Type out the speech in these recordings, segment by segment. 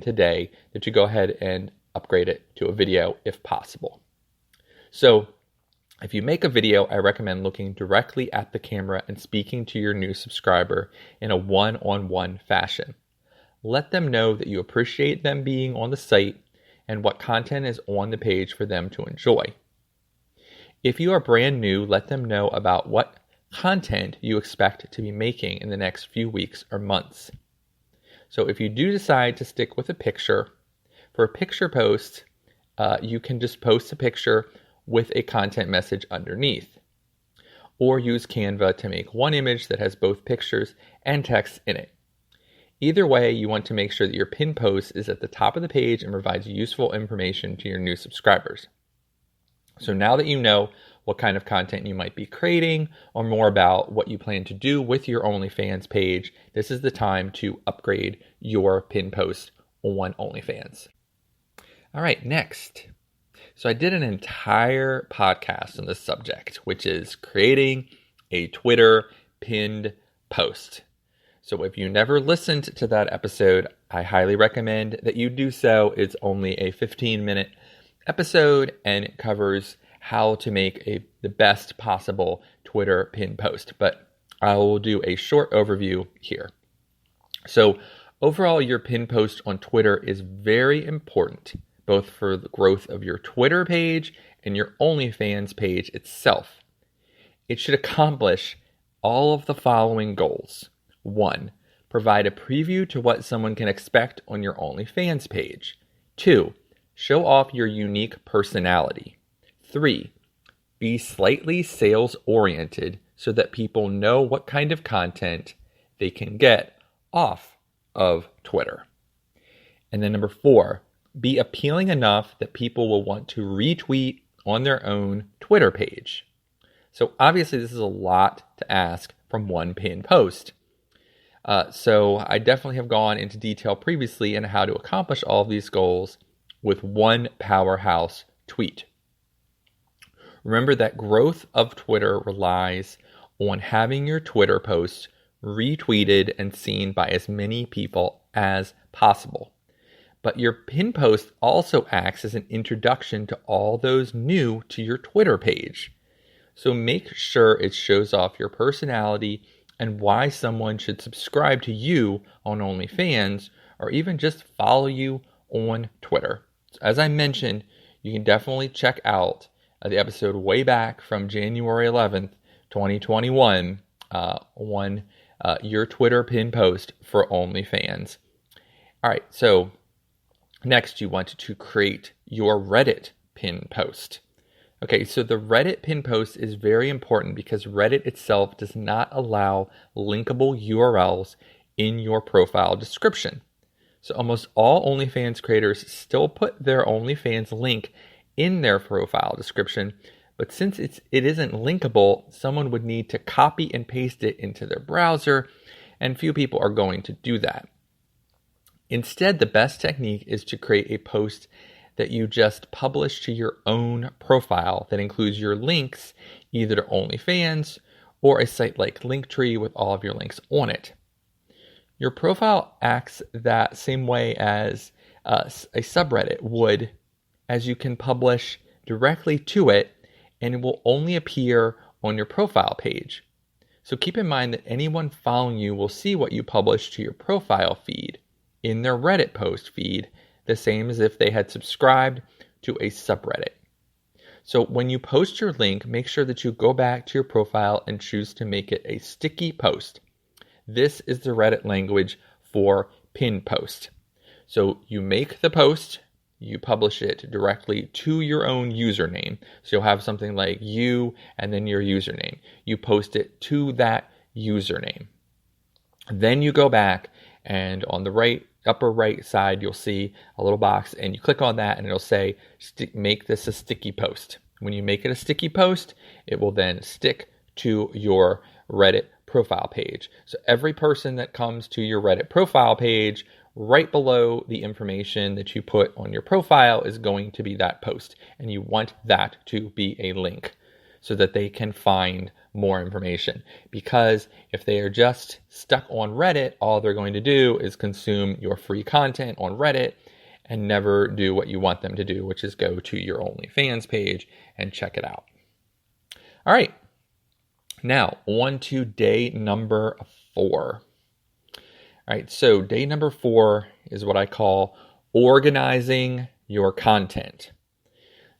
today that you go ahead and upgrade it to a video if possible. So if you make a video, I recommend looking directly at the camera and speaking to your new subscriber in a one-on-one fashion. Let them know that you appreciate them being on the site and what content is on the page for them to enjoy. If you are brand new, let them know about what content you expect to be making in the next few weeks or months. So if you do decide to stick with a picture, for a picture post, you can just post a picture with a content message underneath, or use Canva to make one image that has both pictures and text in it. Either way, you want to make sure that your pin post is at the top of the page and provides useful information to your new subscribers. So now that you know what kind of content you might be creating, or more about what you plan to do with your OnlyFans page, this is the time to upgrade your pin post on OnlyFans. All right, next. So I did an entire podcast on this subject, which is creating a Twitter pinned post. So if you never listened to that episode, I highly recommend that you do so. It's only a 15-minute episode, and it covers how to make the best possible Twitter pin post. But I will do a short overview here. So overall, your pin post on Twitter is very important, both for the growth of your Twitter page and your OnlyFans page itself. It should accomplish all of the following goals. 1. Provide a preview to what someone can expect on your OnlyFans page. 2. Show off your unique personality. 3. Be slightly sales-oriented so that people know what kind of content they can get off of Twitter. And then number 4, be appealing enough that people will want to retweet on their own Twitter page. So obviously this is a lot to ask from one pinned post. So I definitely have gone into detail previously in how to accomplish all of these goals with one powerhouse tweet. Remember that growth of Twitter relies on having your Twitter posts retweeted and seen by as many people as possible. But your pin post also acts as an introduction to all those new to your Twitter page. So make sure it shows off your personality and why someone should subscribe to you on OnlyFans, or even just follow you on Twitter. So as I mentioned, you can definitely check out the episode way back from January 11th, 2021 on your Twitter pin post for OnlyFans. All right, so next you want to create your Reddit pin post. Okay, so the Reddit pin post is very important because Reddit itself does not allow linkable URLs in your profile description. So almost all OnlyFans creators still put their OnlyFans link in their profile description, but since it isn't linkable, someone would need to copy and paste it into their browser, and few people are going to do that. Instead, the best technique is to create a post that you just publish to your own profile that includes your links either to OnlyFans or a site like Linktree with all of your links on it. Your profile acts that same way as a subreddit would, as you can publish directly to it and it will only appear on your profile page. So keep in mind that anyone following you will see what you publish to your profile feed in their Reddit post feed, the same as if they had subscribed to a subreddit. So when you post your link, make sure that you go back to your profile and choose to make it a sticky post. This is the Reddit language for pin post. So you make the post, you publish it directly to your own username. So you'll have something like you and then your username. You post it to that username. Then you go back and on the upper right side, you'll see a little box and you click on that and it'll say, make this a sticky post. When you make it a sticky post, it will then stick to your Reddit profile page. So every person that comes to your Reddit profile page, right below the information that you put on your profile is going to be that post. And you want that to be a link. so that they can find more information. Because if they are just stuck on Reddit, all they're going to do is consume your free content on Reddit and never do what you want them to do, which is go to your OnlyFans page and check it out. All right. Now, on to day number 4. All right, so day number 4 is what I call organizing your content.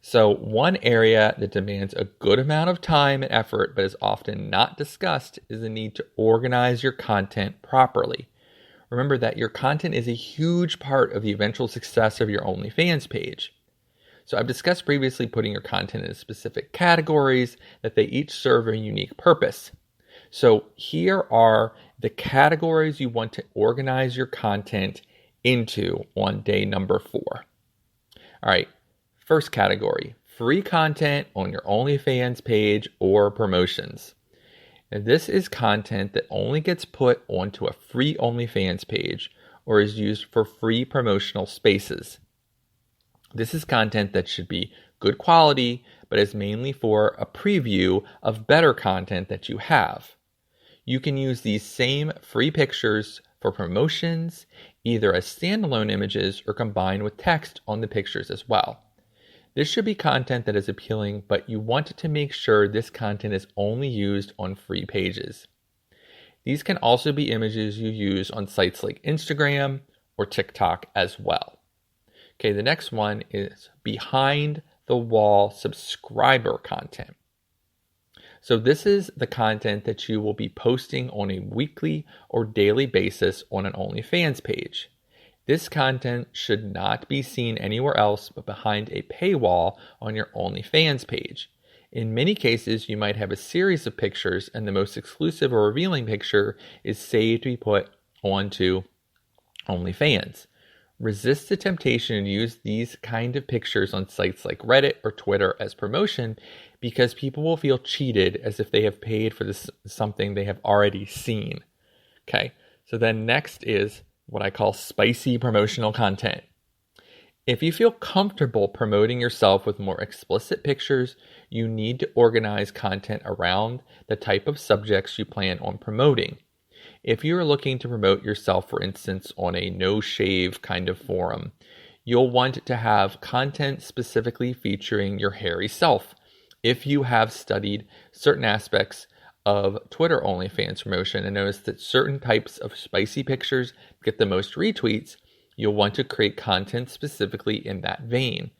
So one area that demands a good amount of time and effort but is often not discussed is the need to organize your content properly. Remember that your content is a huge part of the eventual success of your OnlyFans page. So I've discussed previously putting your content in specific categories that they each serve a unique purpose. So here are the categories you want to organize your content into on day number 4. All right, first category, free content on your OnlyFans page or promotions. Now, this is content that only gets put onto a free OnlyFans page or is used for free promotional spaces. This is content that should be good quality, but is mainly for a preview of better content that you have. You can use these same free pictures for promotions, either as standalone images or combined with text on the pictures as well. This should be content that is appealing, but you want to make sure this content is only used on free pages. These can also be images you use on sites like Instagram or TikTok as well. Okay, the next one is behind the wall subscriber content. So this is the content that you will be posting on a weekly or daily basis on an OnlyFans page. This content should not be seen anywhere else but behind a paywall on your OnlyFans page. In many cases, you might have a series of pictures and the most exclusive or revealing picture is saved to be put onto OnlyFans. Resist the temptation to use these kind of pictures on sites like Reddit or Twitter as promotion because people will feel cheated as if they have paid for this something they have already seen. Okay, so then next is what I call spicy promotional content. If you feel comfortable promoting yourself with more explicit pictures, you need to organize content around the type of subjects you plan on promoting. If you are looking to promote yourself, for instance, on a no-shave kind of forum, you'll want to have content specifically featuring your hairy self. If you have studied certain aspects of Twitter OnlyFans promotion and noticed that certain types of spicy pictures get the most retweets, you'll want to create content specifically in that vein.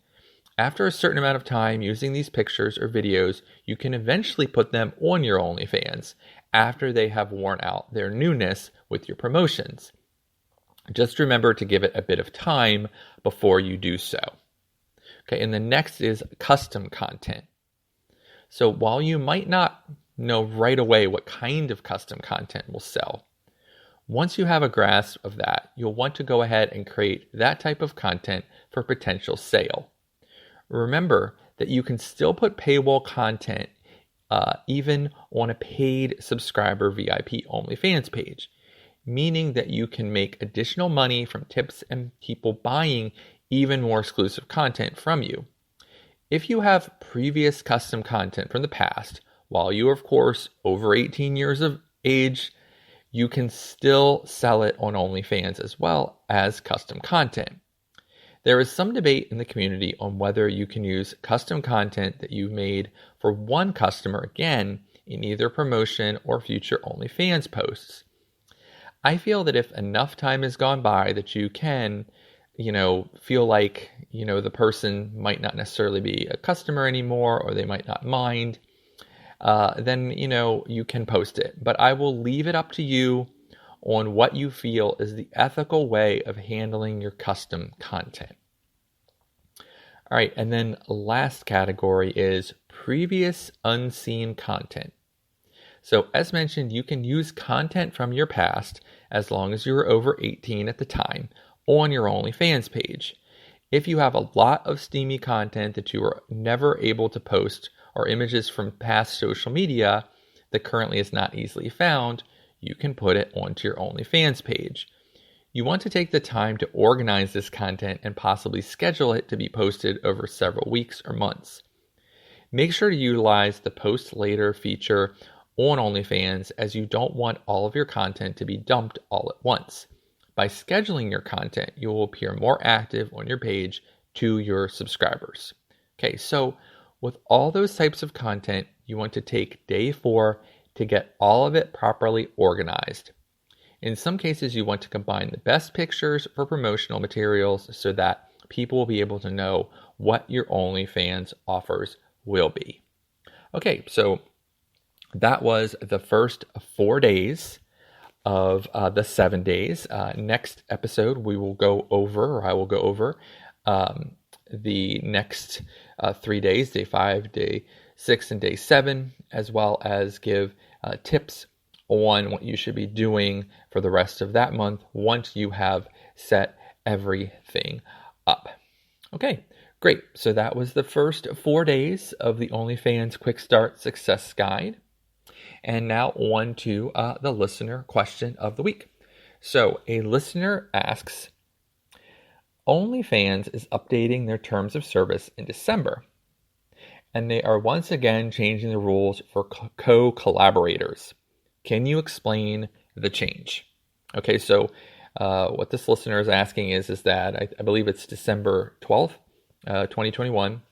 After a certain amount of time using these pictures or videos, you can eventually put them on your OnlyFans after they have worn out their newness with your promotions. Just remember to give it a bit of time before you do so. Okay, and the next is custom content. So while you might not know right away what kind of custom content will sell, once you have a grasp of that, you'll want to go ahead and create that type of content for potential sale. Remember that you can still put paywall content even on a paid subscriber VIP OnlyFans page, meaning that you can make additional money from tips and people buying even more exclusive content from you. If you have previous custom content from the past, while you are of course over 18 years of age, you can still sell it on OnlyFans as well as custom content. There is some debate in the community on whether you can use custom content that you've made for one customer again in either promotion or future OnlyFans posts. I feel that if enough time has gone by that you can, feel like, the person might not necessarily be a customer anymore or they might not mind, then, you can post it. But I will leave it up to you on what you feel is the ethical way of handling your custom content. All right, and then last category is previous unseen content. So as mentioned, you can use content from your past as long as you were over 18 at the time on your OnlyFans page. If you have a lot of steamy content that you were never able to post or images from past social media that currently is not easily found, you can put it onto your OnlyFans page. You want to take the time to organize this content and possibly schedule it to be posted over several weeks or months. Make sure to utilize the Post Later feature on OnlyFans, as you don't want all of your content to be dumped all at once. By scheduling your content, you will appear more active on your page to your subscribers. Okay, so with all those types of content, you want to take day 4 to get all of it properly organized. In some cases, you want to combine the best pictures for promotional materials so that people will be able to know what your OnlyFans offers will be. Okay, so that was the first 4 days of the 7 days. Next episode, I will go over the next 3 days, day 5, day 6, and day 7, as well as give tips on what you should be doing for the rest of that month once you have set everything up. Okay, great. So that was the first 4 days of the OnlyFans Quick Start Success Guide. And now on to the listener question of the week. So a listener asks, OnlyFans is updating their terms of service in December, and they are once again changing the rules for co-collaborators. Can you explain the change? Okay, so what this listener is asking is that I believe it's December 12th, 2021.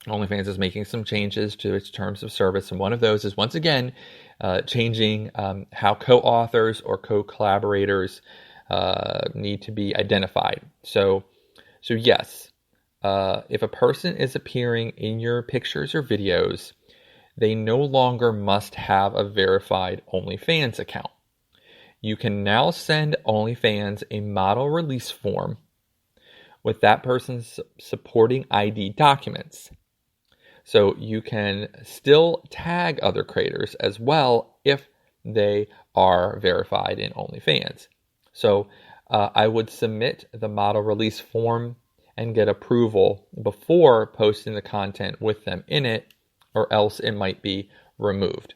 OnlyFans is making some changes to its terms of service, and one of those is once again changing how co-authors or co-collaborators need to be identified. So yes, if a person is appearing in your pictures or videos, they no longer must have a verified OnlyFans account. You can now send OnlyFans a model release form with that person's supporting ID documents. So you can still tag other creators as well if they are verified in OnlyFans. So I would submit the model release form and get approval before posting the content with them in it, or else it might be removed.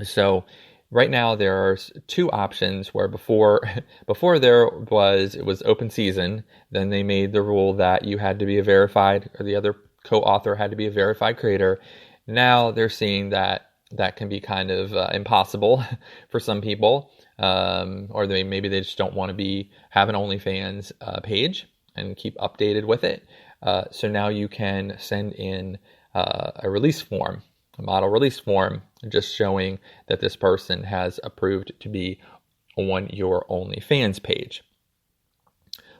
So right now there are 2 options where before it was open season, then they made the rule that you had to be a verified, or the other co-author had to be a verified creator. Now they're seeing that can be kind of impossible for some people, or maybe they just don't want to have an OnlyFans page and keep updated with it. So now you can send in a release form, a model release form, just showing that this person has approved to be on your OnlyFans page,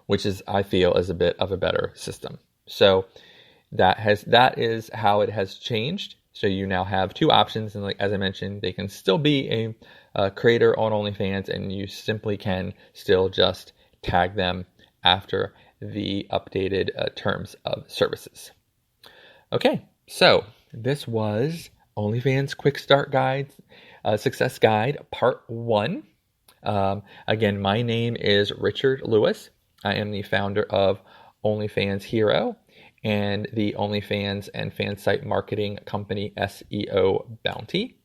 which I feel is a bit of a better system. So that is how it has changed. So you now have 2 options, and as I mentioned, they can still be a creator on OnlyFans, and you simply can still just tag them after the updated terms of services. Okay, so this was OnlyFans Quick Start Guide, Success Guide, Part 1. Again, my name is Richard Lewis. I am the founder of OnlyFans Hero and the OnlyFans and fan site marketing company SEO Bounty.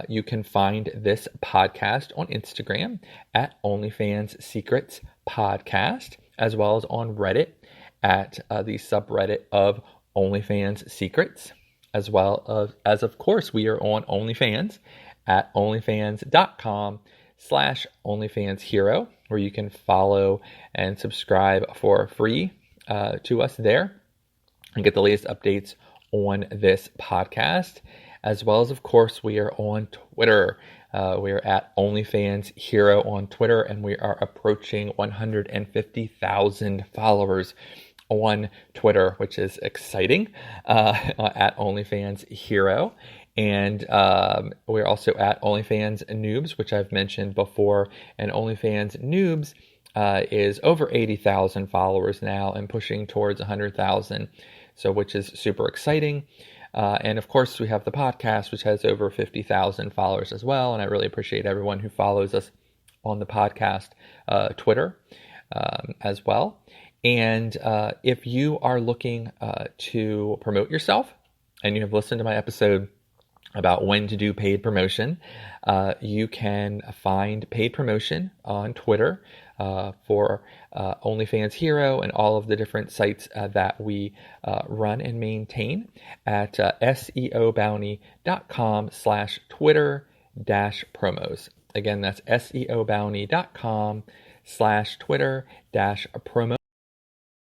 You can find this podcast on Instagram at OnlyFans Secrets Podcast, as well as on Reddit at the subreddit of OnlyFans Secrets, as well as of course, we are on OnlyFans at onlyfans.com/OnlyFansHero, where you can follow and subscribe for free to us there and get the latest updates on this podcast, as well as, of course, we are on Twitter. We are at OnlyFans Hero on Twitter, and we are approaching 150,000 followers on Twitter, which is exciting, at OnlyFans Hero. And we're also at OnlyFans Noobs, which I've mentioned before. And OnlyFans Noobs is over 80,000 followers now and pushing towards 100,000, so which is super exciting. And of course, we have the podcast, which has over 50,000 followers as well. And I really appreciate everyone who follows us on the podcast Twitter as well. And if you are looking to promote yourself and you have listened to my episode about when to do paid promotion. You can find paid promotion on Twitter for OnlyFans Hero and all of the different sites that we run and maintain at seobounty.com/Twitter-promos. Again, that's seobounty.com/Twitter-promos.